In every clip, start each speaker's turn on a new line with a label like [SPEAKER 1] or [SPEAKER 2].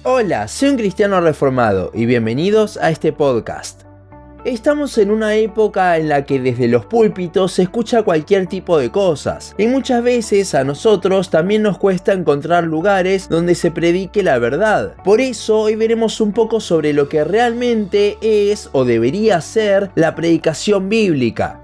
[SPEAKER 1] Hola, soy un cristiano reformado y bienvenidos a este podcast. Estamos en una época en la que desde los púlpitos se escucha cualquier tipo de cosas y muchas veces a nosotros también nos cuesta encontrar lugares donde se predique la verdad. Por eso hoy veremos un poco sobre lo que realmente es o debería ser la predicación bíblica.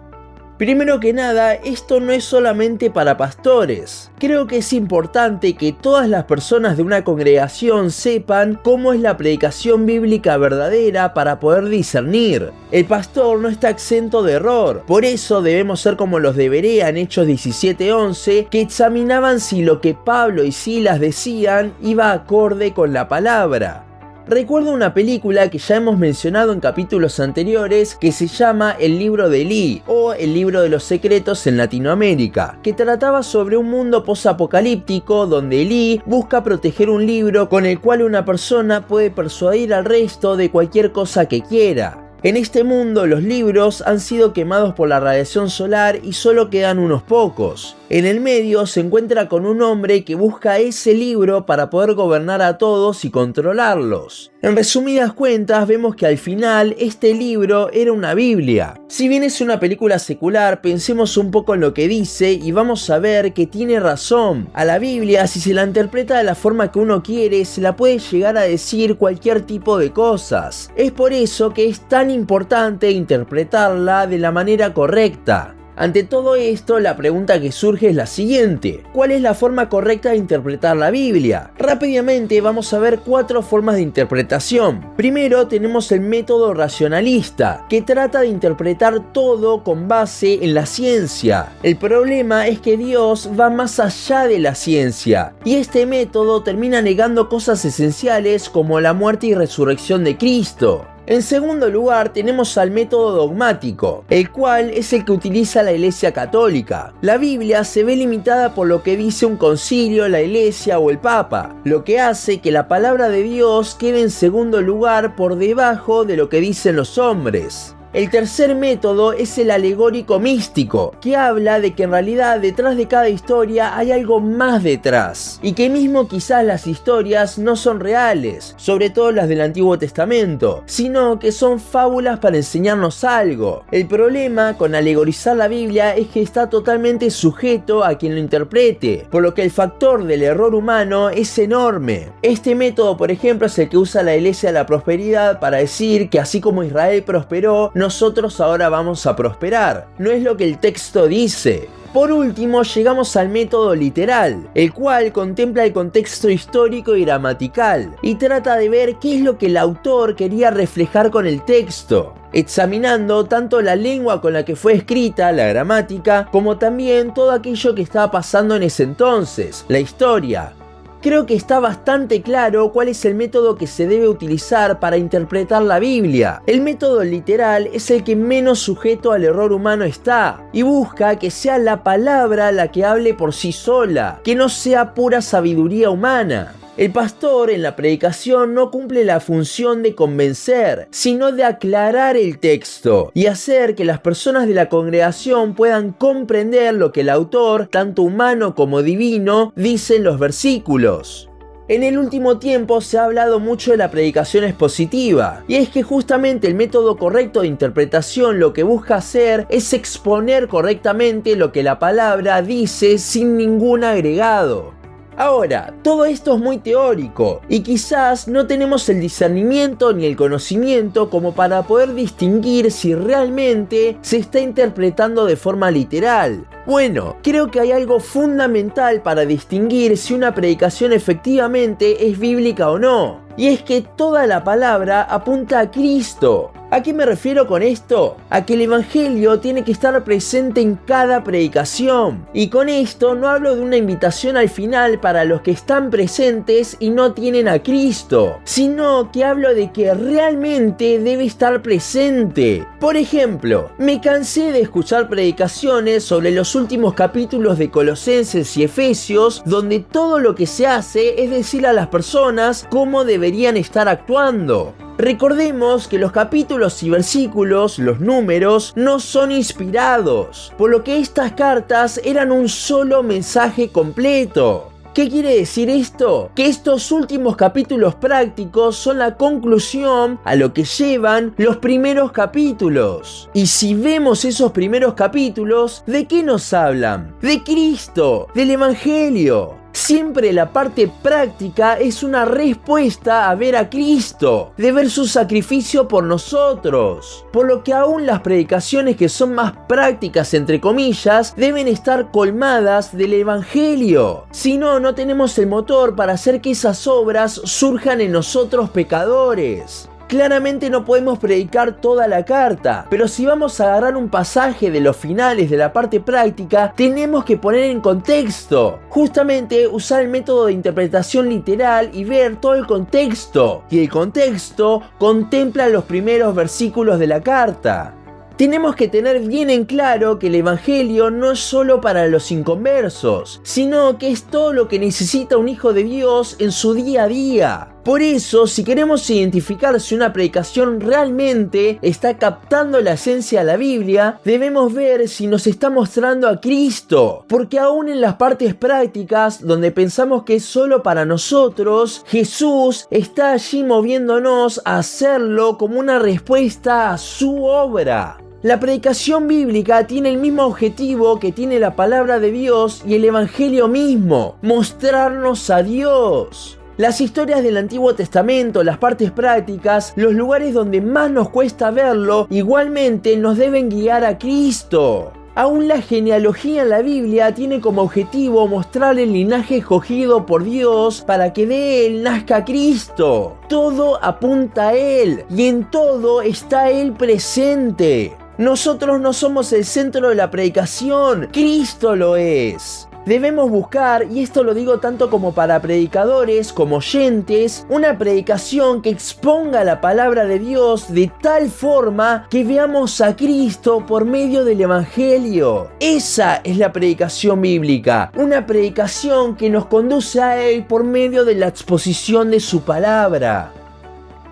[SPEAKER 1] Primero que nada, esto no es solamente para pastores. Creo que es importante que todas las personas de una congregación sepan cómo es la predicación bíblica verdadera para poder discernir. El pastor no está exento de error, por eso debemos ser como los de Berea en Hechos 17:11, que examinaban si lo que Pablo y Silas decían iba acorde con la palabra. Recuerdo una película que ya hemos mencionado en capítulos anteriores que se llama El libro de Elí o El libro de los secretos en Latinoamérica, que trataba sobre un mundo posapocalíptico donde Elí busca proteger un libro con el cual una persona puede persuadir al resto de cualquier cosa que quiera. En este mundo los libros han sido quemados por la radiación solar y solo quedan unos pocos. En el medio se encuentra con un hombre que busca ese libro para poder gobernar a todos y controlarlos. En resumidas cuentas vemos que al final este libro era una Biblia. Si bien es una película secular, pensemos un poco en lo que dice y vamos a ver que tiene razón. A la Biblia, si se la interpreta de la forma que uno quiere, se la puede llegar a decir cualquier tipo de cosas. Es por eso que es tan importante interpretarla de la manera correcta. Ante todo esto, la pregunta que surge es la siguiente: ¿cuál es la forma correcta de interpretar la Biblia? Rápidamente vamos a ver 4 formas de interpretación. Primero tenemos el método racionalista, que trata de interpretar todo con base en la ciencia. El problema es que Dios va más allá de la ciencia, y este método termina negando cosas esenciales como la muerte y resurrección de Cristo. En segundo lugar tenemos al método dogmático, el cual es el que utiliza la Iglesia Católica. La Biblia se ve limitada por lo que dice un concilio, la Iglesia o el Papa, lo que hace que la palabra de Dios quede en segundo lugar por debajo de lo que dicen los hombres. El tercer método es el alegórico místico, que habla de que en realidad detrás de cada historia hay algo más detrás, y que mismo quizás las historias no son reales, sobre todo las del Antiguo Testamento, sino que son fábulas para enseñarnos algo. El problema con alegorizar la Biblia es que está totalmente sujeto a quien lo interprete, por lo que el factor del error humano es enorme. Este método, por ejemplo, es el que usa la Iglesia de la Prosperidad para decir que así como Israel prosperó, nosotros ahora vamos a prosperar. No es lo que el texto dice. Por último, llegamos al método literal, el cual contempla el contexto histórico y gramatical, y trata de ver qué es lo que el autor quería reflejar con el texto, examinando tanto la lengua con la que fue escrita, la gramática, como también todo aquello que estaba pasando en ese entonces, la historia. Creo que está bastante claro cuál es el método que se debe utilizar para interpretar la Biblia. El método literal es el que menos sujeto al error humano está y busca que sea la palabra la que hable por sí sola, que no sea pura sabiduría humana. El pastor en la predicación no cumple la función de convencer, sino de aclarar el texto y hacer que las personas de la congregación puedan comprender lo que el autor, tanto humano como divino, dice en los versículos. En el último tiempo se ha hablado mucho de la predicación expositiva, y es que justamente el método correcto de interpretación lo que busca hacer es exponer correctamente lo que la palabra dice sin ningún agregado. Ahora, todo esto es muy teórico y quizás no tenemos el discernimiento ni el conocimiento como para poder distinguir si realmente se está interpretando de forma literal. Bueno, creo que hay algo fundamental para distinguir si una predicación efectivamente es bíblica o no, y es que toda la palabra apunta a Cristo. ¿A qué me refiero con esto? A que el evangelio tiene que estar presente en cada predicación. Y con esto no hablo de una invitación al final para los que están presentes y no tienen a Cristo, sino que hablo de que realmente debe estar presente. Por ejemplo, me cansé de escuchar predicaciones sobre los últimos capítulos de Colosenses y Efesios, donde todo lo que se hace es decir a las personas cómo deberían estar actuando. Recordemos que los capítulos y versículos, los números, no son inspirados, por lo que estas cartas eran un solo mensaje completo. ¿Qué quiere decir esto? Que estos últimos capítulos prácticos son la conclusión a lo que llevan los primeros capítulos. Y si vemos esos primeros capítulos, ¿de qué nos hablan? De Cristo, del Evangelio. Siempre la parte práctica es una respuesta a ver a Cristo, de ver su sacrificio por nosotros. Por lo que aún las predicaciones que son más prácticas, entre comillas, deben estar colmadas del Evangelio. Si no, no tenemos el motor para hacer que esas obras surjan en nosotros pecadores. Claramente no podemos predicar toda la carta, pero si vamos a agarrar un pasaje de los finales de la parte práctica, tenemos que poner en contexto. Justamente usar el método de interpretación literal y ver todo el contexto. Y el contexto contempla los primeros versículos de la carta. Tenemos que tener bien en claro que el Evangelio no es solo para los inconversos, sino que es todo lo que necesita un hijo de Dios en su día a día. Por eso, si queremos identificar si una predicación realmente está captando la esencia de la Biblia, debemos ver si nos está mostrando a Cristo. Porque aún en las partes prácticas, donde pensamos que es solo para nosotros, Jesús está allí moviéndonos a hacerlo como una respuesta a su obra. La predicación bíblica tiene el mismo objetivo que tiene la palabra de Dios y el Evangelio mismo: mostrarnos a Dios. Las historias del Antiguo Testamento, las partes prácticas, los lugares donde más nos cuesta verlo, igualmente nos deben guiar a Cristo. Aún la genealogía en la Biblia tiene como objetivo mostrar el linaje escogido por Dios para que de él nazca Cristo. Todo apunta a él y en todo está él presente. Nosotros no somos el centro de la predicación, Cristo lo es. Debemos buscar, y esto lo digo tanto como para predicadores como oyentes, una predicación que exponga la palabra de Dios de tal forma que veamos a Cristo por medio del Evangelio. Esa es la predicación bíblica, una predicación que nos conduce a Él por medio de la exposición de su palabra.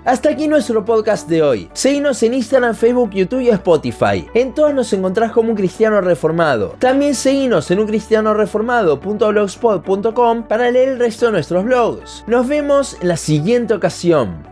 [SPEAKER 1] Hasta aquí nuestro podcast de hoy. Seguinos en Instagram, Facebook, YouTube y Spotify. En todas nos encontrás como Un Cristiano Reformado. También seguinos en uncristianoreformado.blogspot.com para leer el resto de nuestros blogs. Nos vemos en la siguiente ocasión.